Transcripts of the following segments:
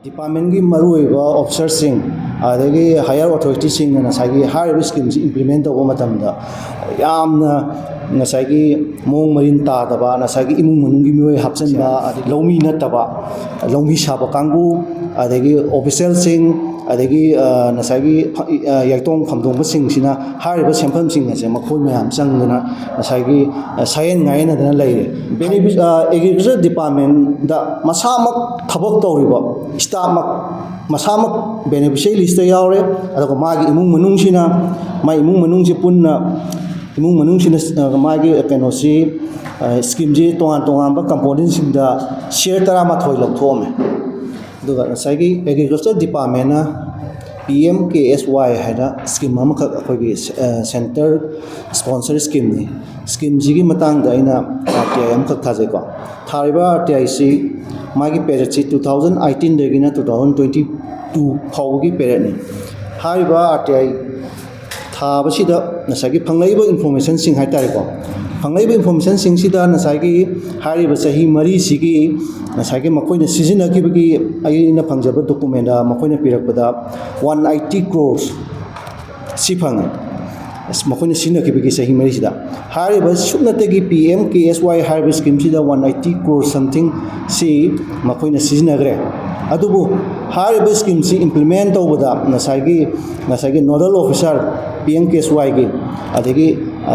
ꯗꯤꯄꯥꯔꯠꯃꯦꯟꯒꯤ ꯃꯔꯨꯑꯣꯏꯕ ꯑꯣꯐꯤꯁꯔꯁꯤꯡ ꯑꯗꯒꯤ ꯍꯥꯌꯔ ꯑꯣꯊꯣꯔꯤꯇꯤꯁꯤꯡꯅ ꯉꯁꯥꯏꯒꯤ ꯍꯥꯏꯔꯤꯕ ꯁ꯭ꯀꯤꯝꯁꯤ ꯏꯝꯄ꯭ꯂꯤꯃꯦꯟ ꯇꯧꯕ ꯃꯇꯝꯗ ꯌꯥꯝꯅ ꯉꯁꯥꯏꯒꯤ ꯃꯑꯣꯡ ꯃꯔꯤꯟ ꯇꯥꯗꯕ ꯉꯁꯥꯏꯒꯤ ꯏꯃꯨꯡ ꯃꯅꯨꯡꯒꯤ ꯃꯤꯑꯣꯏ ꯍꯥꯞꯆꯤꯟꯕ ꯑꯗꯒꯤ ꯂꯧꯃꯤ ꯅꯠꯇꯕ ꯂꯧꯃꯤ ꯁꯥꯕ ꯀꯥꯡꯕꯨ ꯑꯗꯒꯤ ꯑꯣꯐꯤꯁꯦꯜꯁꯤꯡ ꯑꯗꯒꯤ ꯉꯁꯥꯏꯒꯤ ꯌꯥꯏꯇꯣꯡ ꯐꯝꯗꯣꯡꯕꯁꯤꯡꯁꯤꯅ ꯍꯥꯏꯔꯤꯕ ꯁꯦꯟꯐꯝꯁꯤꯡ ꯑꯁꯦ ꯃꯈꯣꯏ ꯃꯌꯥꯝ ꯆꯪꯗꯨꯅ ꯉꯁꯥꯏꯒꯤ ꯁꯥꯌꯦꯟ ꯉꯥꯌꯦꯟꯅꯗꯅ ꯂꯩꯔꯦ ꯑꯦꯒ꯭ꯔꯤꯀꯜꯆꯔ ꯗꯤꯄꯥꯔꯠꯃꯦꯟꯗ ꯃꯁꯥꯃꯛ ꯊꯕꯛ ꯇꯧꯔꯤꯕ ꯁ꯭ꯇꯥꯐꯃꯛ ꯃꯁꯥꯃꯛ ꯕꯦꯅꯤꯐꯤꯁꯔꯤ ꯂꯤꯁꯇ ꯌꯥꯎꯔꯦ ꯑꯗꯨꯒ ꯃꯥꯒꯤ ꯏꯃꯨꯡ ꯃꯅꯨꯡꯁꯤꯅ ꯃꯥꯒꯤ ꯏꯃꯨꯡ ꯃꯅꯨꯡꯁꯤ ꯄꯨꯟꯅ ꯏꯃꯨꯡ ꯃꯅꯨꯡꯁꯤꯅ ꯃꯥꯒꯤ ꯀꯩꯅꯣꯁꯤ ꯁ꯭ꯀꯤꯝꯁꯤ ꯇꯣꯉꯥꯟ ꯇꯣꯉꯥꯟꯕ ꯀꯝꯄꯣꯅꯦꯟꯁꯤꯡꯗ ꯁꯤꯌꯔ 12 ꯂꯧꯊꯣꯛꯑꯝꯃꯦ ꯑꯗꯨꯒ ꯉꯁꯥꯏꯒꯤ ꯑꯦꯒ꯭ꯔꯤꯀꯜꯆꯔ ꯗꯤꯄꯥꯔꯠꯃꯦꯟꯅ PMKSY ꯍꯥꯏꯅ ꯁ꯭ꯀꯤꯝ ꯑꯃꯈꯛ ꯑꯩꯈꯣꯏꯒꯤ ꯁꯦꯟꯇꯔ ꯁ꯭ꯄꯣꯟꯁꯔ ꯁ꯭ꯀꯤꯝꯅꯤ ꯁ꯭ꯀꯤꯝꯁꯤꯒꯤ ꯃꯇꯥꯡꯗ ꯑꯩꯅ RTI ꯑꯃꯈꯛ ꯊꯥꯖꯩꯀꯣ ꯊꯥꯔꯤꯕ RTIꯁꯤ ꯃꯥꯒꯤ ꯄꯦꯔꯦꯠꯁꯤ 2018ꯗꯒꯤꯅ 2022 ꯐꯥꯎꯕꯒꯤ ꯄꯦꯔꯦꯠꯅꯤ ꯍꯥꯏꯔꯤꯕ RTI ꯊꯥꯕꯁꯤꯗ ꯉꯁꯥꯏꯒꯤ ꯐꯪꯂꯛꯏꯕ ꯏꯟꯐꯣꯔꯃꯦꯁꯟꯁꯤꯡ ꯍꯥꯏꯇꯥꯔꯦꯀꯣ ꯐꯪꯂꯛꯏꯕ ꯏꯟꯐꯣꯔꯃꯦꯁꯟꯁꯤꯡꯁꯤꯗ ꯉꯁꯥꯏꯒꯤ ꯍꯥꯏꯔꯤꯕ ꯆꯍꯤ 4ꯁꯤꯒꯤ ꯉꯁꯥꯏꯒꯤ ꯃꯈꯣꯏꯅ ꯁꯤꯖꯤꯟꯅꯈꯤꯕꯒꯤ ꯑꯩꯅ ꯐꯪꯖꯕ ꯗꯣꯀꯨꯃꯦꯟꯗ ꯃꯈꯣꯏꯅ ꯄꯤꯔꯛꯄꯗ 180 crores ꯁꯤ ꯐꯪꯉꯦ ꯃꯈꯣꯏꯅ ꯁꯤꯖꯤꯟꯅꯈꯤꯕꯒꯤ ꯆꯍꯤ 4ꯁꯤꯗ ꯍꯥꯏꯔꯤꯕ ꯁꯨꯞꯅꯇꯒꯤ PMKSY ꯍꯥꯏꯔꯤꯕ ꯁ꯭ꯀꯤꯝꯁꯤꯗ 180 crores something ꯁꯤ ꯃꯈꯣꯏꯅ ꯁꯤꯖꯤꯟꯅꯈ꯭ꯔꯦ ꯑꯗꯨꯕꯨ ꯍꯥꯏꯔꯤꯕ ꯁ꯭ꯀꯤꯝꯁꯤ ꯏꯝꯄ꯭ꯂꯤꯃꯦꯟ ꯇꯧꯕꯗ ꯉꯁꯥꯏꯒꯤ ꯅꯣꯗꯜ ꯑꯣꯐꯤꯁꯥꯔ PMKSYꯒꯤ ꯑꯗꯒꯤ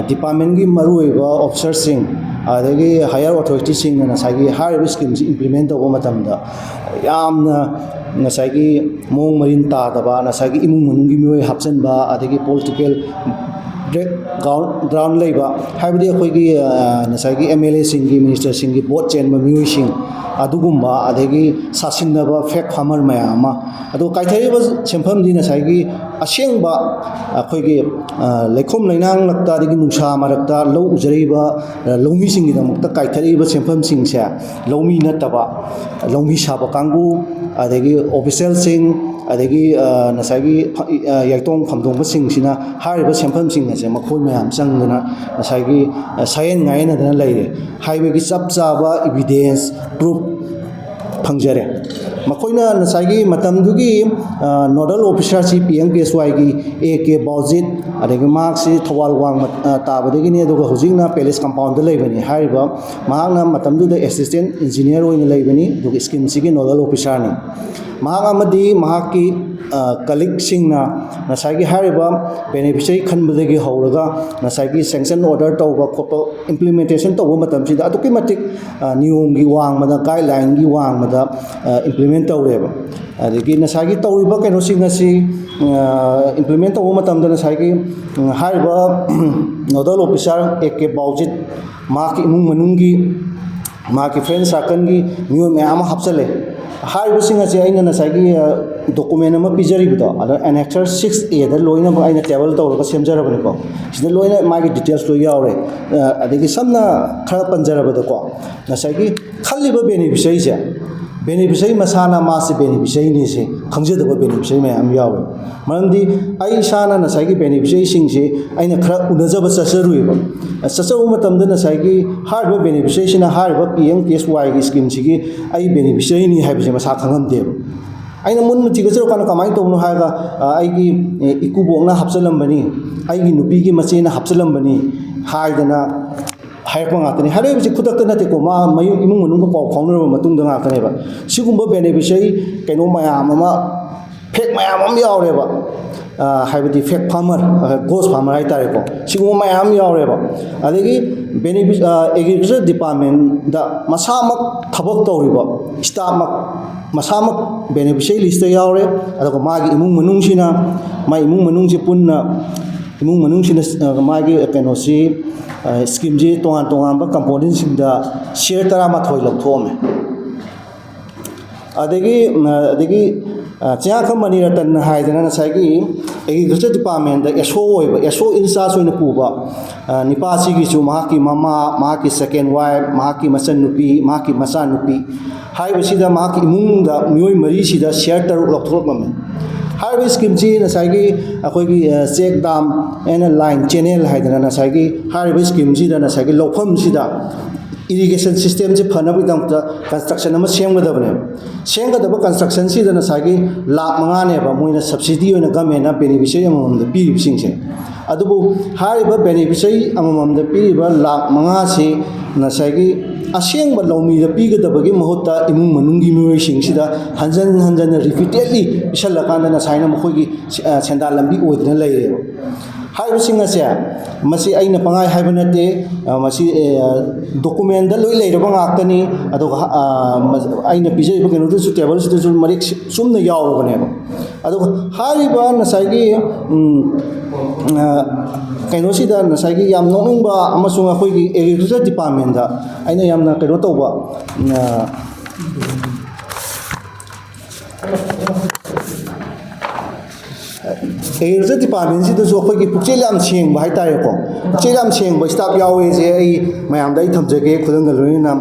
ꯗꯤꯄꯥꯔꯠꯃꯦꯟꯒꯤ ꯃꯔꯨꯑꯣꯏꯕ ꯑꯣꯐꯤꯁꯔꯁꯤꯡ ꯑꯗꯒꯤ ꯍꯥꯌꯔ ꯑꯣꯊꯣꯔꯤꯇꯤꯁꯤꯡꯅ ꯉꯁꯥꯏꯒꯤ ꯍꯥꯏꯔꯤꯕ ꯁ꯭ꯀꯤꯝꯁꯤ ꯏꯝꯄ꯭ꯂꯤꯃꯦꯟ ꯇꯧꯕ ꯃꯇꯝꯗ ꯌꯥꯝꯅ ꯉꯁꯥꯏꯒꯤ ꯃꯑꯣꯡ ꯃꯔꯤꯟ ꯇꯥꯗꯕ ꯉꯁꯥꯏꯒꯤ ꯏꯃꯨꯡ ꯃꯅꯨꯡꯒꯤ ꯃꯤꯑꯣꯏ ꯍꯥꯞꯆꯤꯟꯕ ꯑꯗꯒꯤ ꯄꯣꯂꯤꯇꯤꯀꯦꯜ ꯕꯦꯛꯒ꯭ꯔꯥꯎꯟ ꯂꯩꯕ ꯍꯥꯏꯕꯗꯤ ꯑꯩꯈꯣꯏꯒꯤ ꯉꯁꯥꯏꯒꯤ MLAꯁꯤꯡꯒꯤ ꯃꯤꯅꯤꯁꯇꯔꯁꯤꯡꯒꯤ ꯚꯣꯠ ꯆꯦꯟꯕ ꯃꯤꯑꯣꯏꯁꯤꯡ ꯑꯗꯨꯒꯨꯝꯕ ꯑꯗꯒꯤ ꯁꯥꯁꯤꯟꯅꯕ ꯐꯦꯛ ꯐꯥꯔꯃꯔ ꯃꯌꯥꯝ ꯑꯃ ꯑꯗꯨꯒ ꯀꯥꯏꯊꯔꯤꯕ ꯁꯦꯟꯐꯝꯗꯤ ꯉꯁꯥꯏꯒꯤ ꯑꯁꯦꯡꯕ ꯑꯩꯈꯣꯏꯒꯤ ꯂꯩꯈꯣꯝ ꯂꯩꯅꯥꯡꯂꯛꯇ ꯑꯗꯒꯤ ꯅꯨꯡꯁꯥ ꯃꯔꯛꯇ ꯂꯧ ꯎꯖꯔꯤꯕ ꯂꯧꯃꯤꯁꯤꯡꯒꯤꯗꯃꯛꯇ ꯀꯥꯏꯊꯔꯛꯏꯕ ꯁꯦꯟꯐꯝꯁꯤꯡꯁꯦ ꯂꯧꯃꯤ ꯅꯠꯇꯕ ꯂꯧꯃꯤ ꯁꯥꯕ ꯀꯥꯡꯕꯨ ꯑꯗꯒꯤ ꯑꯣꯐꯤꯁꯦꯜꯁꯤꯡ ꯑꯗꯒꯤ ꯉꯁꯥꯏꯒꯤ ꯌꯥꯏꯇꯣꯡ ꯐꯝꯗꯣꯡꯕꯁꯤꯡꯁꯤꯅ ꯍꯥꯏꯔꯤꯕ ꯁꯦꯟꯐꯝꯁꯤꯡ ꯑꯁꯦ ꯃꯈꯣꯏ ꯃꯌꯥꯝ ꯆꯪꯗꯨꯅ ꯉꯁꯥꯏꯒꯤ ꯁꯥꯌꯦꯟ ꯉꯥꯌꯦꯟꯅꯗꯅ ꯂꯩꯔꯦ ꯍꯥꯏꯕꯒꯤ ꯆꯞ ꯆꯥꯕ ꯏꯕꯤꯗꯦꯟꯁ ꯄ꯭ꯔꯨꯐ ꯐꯪꯖꯔꯦ ꯃꯈꯣꯏꯅ ꯉꯁꯥꯏꯒꯤ ꯃꯇꯝꯗꯨꯒꯤ ꯅꯣꯗꯜ ꯑꯣꯐꯤꯁꯥꯔꯁꯤ PMKSYꯒꯤ AK ꯕꯥꯎꯖꯤꯠ ꯑꯗꯒꯤ ꯃꯍꯥꯛꯁꯤ ꯊꯧꯕꯥꯜ ꯋꯥꯡꯃ ꯇꯥꯕꯗꯒꯤꯅꯤ ꯑꯗꯨꯒ ꯍꯧꯖꯤꯛꯅ ꯄꯦꯂꯦꯁ ꯀꯝꯄꯥꯎꯟꯗ ꯂꯩꯕꯅꯤ ꯍꯥꯏꯔꯤꯕ ꯃꯍꯥꯛꯅ ꯃꯇꯝꯗꯨꯗ ꯑꯦꯁꯤꯁꯇꯦꯟ ꯏꯟꯖꯤꯅꯤꯌꯔ ꯑꯣꯏꯅ ꯂꯩꯕꯅꯤ ꯑꯗꯨꯒ ꯁ꯭ꯀꯤꯝꯁꯤꯒꯤ ꯅꯣꯗꯜ ꯑꯣꯐꯤꯁꯥꯔꯅꯤ ꯃꯍꯥꯛ ꯑꯃꯗꯤ ꯃꯍꯥꯛꯀꯤ ꯀꯂꯤꯛꯁꯤꯡꯅ ꯉꯁꯥꯏꯒꯤ ꯍꯥꯏꯔꯤꯕ ꯕꯦꯅꯤꯐꯤꯁꯔꯤ ꯈꯟꯕꯗꯒꯤ ꯍꯧꯔꯒ ꯉꯁꯥꯏꯒꯤ ꯁꯦꯡꯁꯟ ꯑꯣꯔꯗꯔ ꯇꯧꯕ ꯈꯣꯠꯄ ꯏꯝꯄ꯭ꯂꯤꯃꯦꯟꯇꯦꯁꯟ ꯇꯧꯕ ꯃꯇꯝꯁꯤꯗ ꯑꯗꯨꯛꯀꯤ ꯃꯇꯤꯛ ꯅꯤꯌꯣꯝꯒꯤ ꯋꯥꯡꯃꯗ ꯒꯥꯏꯗꯂꯥꯏꯟꯒꯤ ꯋꯥꯡꯃꯗ ꯏꯝꯄ꯭ꯂꯤꯃꯦꯟ ꯇꯧꯔꯦꯕ ꯑꯗꯒꯤ ꯉꯁꯥꯏꯒꯤ ꯇꯧꯔꯤꯕ ꯀꯩꯅꯣꯁꯤꯡ ꯑꯁꯤ ꯏꯝꯄ꯭ꯂꯤꯃꯦꯟ ꯇꯧꯕ ꯃꯇꯝꯗ ꯉꯁꯥꯏꯒꯤ ꯍꯥꯏꯔꯤꯕ ꯅꯣꯗꯜ ꯑꯣꯐꯤꯁꯥꯔ AK ꯕꯥꯎꯖꯤꯠ ꯃꯍꯥꯛꯀꯤ ꯏꯃꯨꯡ ꯃꯅꯨꯡꯒꯤ ꯃꯍꯥꯛꯀꯤ ꯐ꯭ꯔꯦꯟ ꯁꯥꯔꯀꯜꯒꯤ ꯃꯤꯑꯣꯏ ꯃꯌꯥꯝ ꯑꯃ ꯍꯥꯞꯆꯤꯜꯂꯦ ꯍꯥꯏꯔꯤꯕꯁꯤꯡ ꯑꯁꯤ ꯑꯩꯅ ꯉꯁꯥꯏꯒꯤ ꯗꯣꯀꯨꯃꯦꯟ ꯑꯃ ꯄꯤꯖꯔꯤꯕꯗꯣ ꯑꯗ ꯑꯦꯅꯦꯛꯁꯔ 6A ꯂꯣꯏꯅꯃꯛ ꯑꯩꯅ ꯇꯦꯕꯜ ꯇꯧꯔꯒ ꯁꯦꯝꯖꯔꯕꯅꯤꯀꯣ ꯁꯤꯗ ꯂꯣꯏꯅ ꯃꯥꯒꯤ ꯗꯤꯇꯦꯜꯁ ꯂꯣꯏ ꯌꯥꯎꯔꯦ ꯑꯗꯒꯤ ꯁꯝꯅ ꯈꯔ ꯄꯟꯖꯔꯕꯗꯀꯣ ꯉꯁꯥꯏꯒꯤ ꯈꯜꯂꯤꯕ ꯕꯦꯅꯤꯐꯤꯁꯔꯤꯁꯦ ꯕꯦꯅꯤꯐꯤꯁꯔꯤ ꯃꯁꯥꯅ ꯃꯥꯁꯤ ꯕꯦꯅꯤꯐꯤꯁꯔꯤꯅꯤꯁꯦ ꯈꯪꯖꯗꯕ ꯕꯦꯅꯤꯐꯤꯁꯔꯤ ꯃꯌꯥꯝ ꯌꯥꯎꯋꯦ ꯃꯔꯝꯗꯤ ꯑꯩ ꯏꯁꯥꯅ ꯉꯁꯥꯏꯒꯤ ꯕꯦꯅꯤꯐꯤꯁꯔꯤꯁꯤꯡꯁꯦ ꯑꯩꯅ ꯈꯔ ꯎꯅꯖꯕ ꯆꯠꯆꯔꯨꯏꯕ ꯆꯠꯆꯔꯨꯕ ꯃꯇꯝꯗ ꯉꯁꯥꯏꯒꯤ ꯍꯥꯏꯔꯤꯕ ꯕꯦꯅꯤꯐꯤꯁꯔꯤꯁꯤꯅ ꯍꯥꯏꯔꯤꯕ PMKSYꯒꯤ ꯁ꯭ꯀꯤꯝꯁꯤꯒꯤ ꯑꯩ ꯕꯦꯅꯤꯐꯤꯁꯔꯤꯅꯤ ꯍꯥꯏꯕꯁꯦ ꯃꯁꯥ ꯈꯪꯉꯝꯗꯦꯕ ꯑꯩꯅ ꯃꯨꯟꯅ ꯊꯤꯒꯠꯆꯔꯀꯥꯟꯗ ꯀꯃꯥꯏꯅ ꯇꯧꯕꯅꯣ ꯍꯥꯏꯔꯒ ꯑꯩꯒꯤ ꯏꯀꯨꯕꯣꯛꯅ ꯍꯥꯞꯆꯤꯜꯂꯝꯕꯅꯤ ꯑꯩꯒꯤ ꯅꯨꯄꯤꯒꯤ ꯃꯆꯦꯅ ꯍꯥꯞꯆꯤꯜꯂꯝꯕꯅꯤ ꯍꯥꯏꯗꯅ ꯍꯥꯏꯔꯛꯄ ꯉꯥꯛꯇꯅꯤ ꯍꯥꯏꯔꯛꯏꯕꯁꯤ ꯈꯨꯗꯛꯇ ꯅꯠꯇꯦꯀꯣ ꯃꯥ ꯏꯃꯨꯡ ꯃꯅꯨꯡꯒ ꯄꯥꯎ ꯐꯥꯎꯅꯔꯕ ꯃꯇꯨꯡꯗ ꯉꯥꯛꯇꯅꯦꯕ ꯁꯤꯒꯨꯝꯕ ꯕꯦꯅꯤꯐꯤꯁꯔꯤ ꯀꯩꯅꯣ ꯃꯌꯥꯝ ꯑꯃ ꯐꯦꯛ ꯃꯌꯥꯝ ꯑꯃ ꯌꯥꯎꯔꯦꯕ ꯍꯥꯏꯕꯗꯤ ꯐꯦꯛ ꯐꯥꯔꯃꯔ ꯒꯣꯁ ꯐꯥꯔꯃꯔ ꯍꯥꯏꯇꯥꯔꯦꯀꯣ ꯁꯤꯒꯨꯝꯕ ꯃꯌꯥꯝ ꯌꯥꯎꯔꯦꯕ ꯑꯗꯒꯤ ꯑꯦꯒ꯭ꯔꯤꯀꯜꯆꯔ ꯗꯤꯄꯥꯔꯠꯃꯦꯟꯗ ꯃꯁꯥꯃꯛ ꯊꯕꯛ ꯇꯧꯔꯤꯕ ꯁ꯭ꯇꯥꯐꯃꯛ ꯃꯁꯥꯃꯛ ꯕꯦꯅꯤꯐꯤꯁꯔꯤ ꯂꯤꯁꯇ ꯌꯥꯎꯔꯦ ꯑꯗꯨꯒ ꯃꯥꯒꯤ ꯏꯃꯨꯡ ꯃꯅꯨꯡꯁꯤꯅ ꯃꯥꯒꯤ ꯏꯃꯨꯡ ꯃꯅꯨꯡꯁꯤ ꯄꯨꯟꯅ ꯏꯃꯨꯡ ꯃꯅꯨꯡꯁꯤꯅ ꯃꯥꯒꯤ ꯀꯩꯅꯣꯁꯤ ꯁ꯭ꯀꯤꯝꯁꯤ ꯇꯣꯉꯥꯟ ꯇꯣꯉꯥꯟꯕ ꯀꯝꯄꯣꯅꯦꯟꯁꯤꯡꯗ ꯁꯤꯌꯔ 12 ꯂꯧꯊꯣꯛꯑꯝꯃꯦ ꯑꯗꯒꯤ ꯆꯤꯡꯉꯥꯈꯝ ꯃꯅꯤꯔꯇꯟ ꯍꯥꯏꯗꯅ ꯉꯁꯥꯏꯒꯤ ꯑꯦꯒ꯭ꯔꯤꯀꯜꯆꯔ ꯗꯤꯄꯥꯔꯠꯃꯦꯟꯗ SO ꯑꯣꯏꯕ SO ꯏꯟꯆꯥꯔꯖ ꯑꯣꯏꯅ ꯄꯨꯕ ꯅꯤꯄꯥꯁꯤꯒꯤꯁꯨ ꯃꯍꯥꯛꯀꯤ ꯃꯃꯥ ꯃꯍꯥꯛꯀꯤ ꯁꯦꯀꯦꯟ ꯋꯥꯏꯐ ꯃꯍꯥꯛꯀꯤ ꯃꯆꯟꯅꯨꯄꯤ ꯃꯍꯥꯛꯀꯤ ꯃꯆꯥꯅꯨꯄꯤ ꯍꯥꯏꯔꯤꯕꯁꯤꯗ ꯃꯍꯥꯛꯀꯤ ꯏꯃꯨꯡꯗ ꯃꯤꯑꯣꯏ 4ꯁꯤꯗ ꯁꯤꯌꯔ 6 ꯂꯧꯊꯣꯛꯂꯝꯃꯤ ꯍꯥꯏꯔꯤꯕ ꯁ꯭ꯀꯤꯝꯁꯤ ꯉꯁꯥꯏꯒꯤ ꯑꯩꯈꯣꯏꯒꯤ ꯆꯦꯛ ꯗꯥꯝ ꯑꯦꯟ ꯂꯥꯏꯟ ꯆꯦꯅꯦꯜ ꯍꯥꯏꯗꯅ ꯉꯁꯥꯏꯒꯤ ꯍꯥꯏꯔꯤꯕ ꯁ꯭ꯀꯤꯝꯁꯤꯗ ꯉꯁꯥꯏꯒꯤ ꯂꯧꯐꯝꯁꯤꯗ irrigation system je phanabidamta construction ama semgadabane semgadaba construction si dana sagi lakh manga ne ba moina subsidy oina government na beneficiary amamda piri singse adubu hariba beneficiary amamda piri ba lakh manga se na sagi asengba lawmi da pigadabagi mahutta imung manungi mioi singsida hanjan repeatedly isalakanda na saina mokhogi senda lambi oidna leireba हाइबसिंग असे मसी अइना पंगाई HYBE नते मसी document दा लोइ लेरबा गाक्तनी अदो अइना पिजे बगे no सु table सु सु मरिक सुमना यावरबने अदो हाइबा नसाइगी कइनोसिदा नसाइगी याम नोनिंगबा अमसुंग अखोइगी agriculture department दा अइना यामना कइनो तौबा एग्रीकल्चर डिपार्टमेंट से अखोई पुचेल सेंब है पुचेल सेंब स्टाफ यावे मैम थमजगे खुद लोना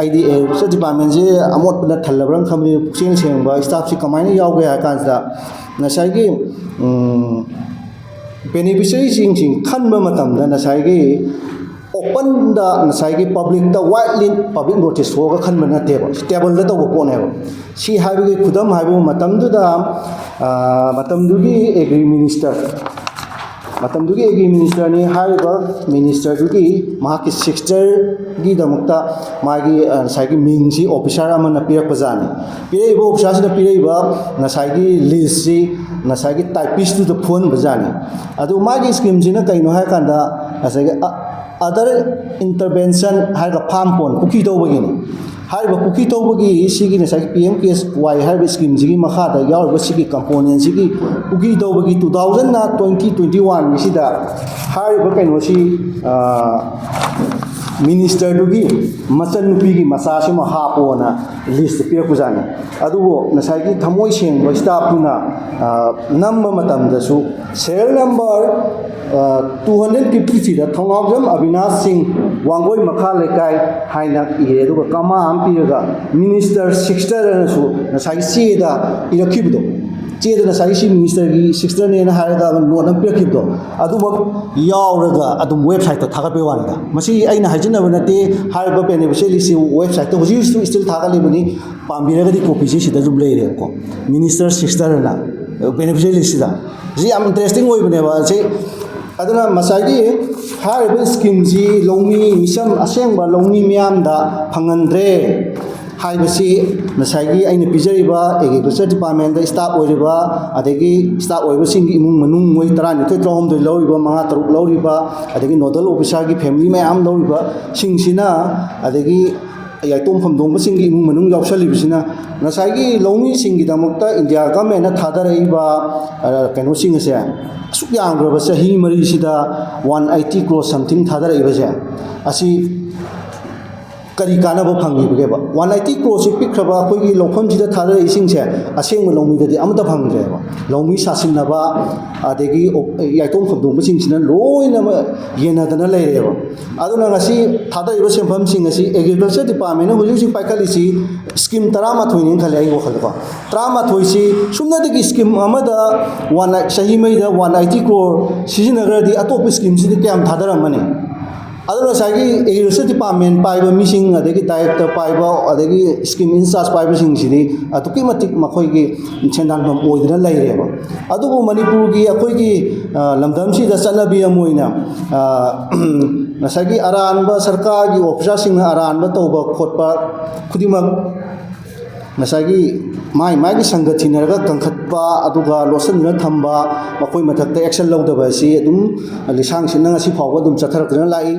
एग्रीकल्चर डिपार्टमेंट से अमोटना थल्लब्रा खमी पुचेल सेंब स्टाफ से कमायन यावे है कानसदा नसाइगी बेनिफिशियरी खनब मतमदा नसाइगी ओपन दा नसाइगी पब्लिक दा वाइडली पब्लिक नोटिस होगा खनब नतेब टेबल दा तब पोनेब सी हाइबगे खुदम हाइबो मतमदुदा मतमदुगी एग्री मिनिस्टर ने हाइबा मिनिस्टर दुगी महाकी सिस्टर गी दमुक्ता मागी नसाइगी मिंगसी ऑफिसर अमन पिरकपजानी पिरेबो ऑफिसर से पिरेबा नसाइगी लिस्ट सी नसाइगी टाइपिस्ट दु फोन बजानी अदु मागी स्कीम जिना कइनो हाय कांदा नसाइगी अदर इंटरवेंशन हाइगा फार्म पोन कुकी तौबगिनी हाइबा कुकी तौबगी सिगी नसाइगी PMKSY हाइबा स्कीम जिगी मखादा यावरबा सिगी कंपोनेंट सिगी कुकी तौबगी 2021 सिदा हाइबा कइनोसी मिनिस्टर दुगी मचन नुपी की मसा से हापोना लिस्ट पिरकुजानी अदुबो नसाइगी थमोई सेंब स्टाफ तुना नंबर मतमदसु सेल नंबर 253 दा थोंगावजम अविनाश सिंह वांगोई मखा लेकाई हाइना इरे दुगा कमा आम पिरगा मिनिस्टर सिक्सटर नसु नसाइगी चेदा इरखिबदो चेदा नसाइगी सी मिनिस्टर की सिक्सटर ने हाइगा नोट न पिरखिबदो अदुमक यावरगा अदुम वेबसाइट ता थागबे वानिदा मसी आइना हाइजिनब नते हाइबा बेनिफिशियरी सी वेबसाइट ता हुजी स्टिल थागलेबनी पाम्बिरगदी कॉपी से सिदा जुब लेरे को मिनिस्टर सिक्सटर ना बेनिफिशियरी सिदा जी आम इंटरेस्टिंग होइबनेबा से अदुना मसागी हाइबा स्कीम जी लौमी मिसम असेंबा लौमी मियामदा फंगनद्रे हाइबसी नसाइगी आइना पिजरिबा एग्रीकल्चर डिपार्टमेंट दा स्टाफ ओइरिबा अदेगी स्टाफ ओइबसिंग इमुंग मनुंग मोइ 12 13 लौरिबा 5 तरुक लौरिबा अदेगी नोडल ऑफिसर की फैमिली मैम लौरिबा सिंगसिना अदेगी याइतोम फमदोंबसिंग इमुंग मनुंग यावसलिबिसिना नसाइगी लौमी सिंगी दमक्ता इंडिया गवर्नमेंट थादरइबा कइनो सिंग से असुक यांग्रबा सही मरी सिदा 180 crore समथिंग थादरइबसे असि करी कानब फंगीबगेबा 180 crore से पिखरबा अखोइगी लौफम सिदा थादर इसिंगसे असेंग लौमीददि अमता फंगद्रेबा लौमी सासिनबा अदेगी याइतोम फमदोंबसिंगसिना लोइना येनादना लेरेबा अदुना ngasi थादरइबा सेंफम सिंग असि एग्रीकल्चर डिपार्टमेंट ने हुजिसि पाइखलिसि स्कीम 13 नि खले आई वखलको 13 सि सुमनादगी स्कीम अमदा 1 सही मैदा 180 crore सिजिनगरदि अतोप स्कीम सिदि क्याम थादरमने अदुना सागी एग्रीकल्चर डिपार्टमेंट पाइबा मिसिंग अदेगी डायरेक्टर पाइबा अदेगी स्कीम इंचार्ज पाइबा सिंगसिदि अतुकी मतिक मखोइगी सेंदांगम ओइदना लैरेबा अदुबो मणिपुर की अखोइगी लमदमसी दा चनबी अमोइना नसागी अरानबा सरकार की ऑफिसर सिंग अरानबा तौबा खोटपा खुदिमक नसागी माई माई संगठिनरगा कंखटपा अदुगा लोसनना थंबा मखोइ मथक्ता एक्शन लौदबा सि अदुम लिसांग सिना ngasi फावगा दुम चथरकना लाई।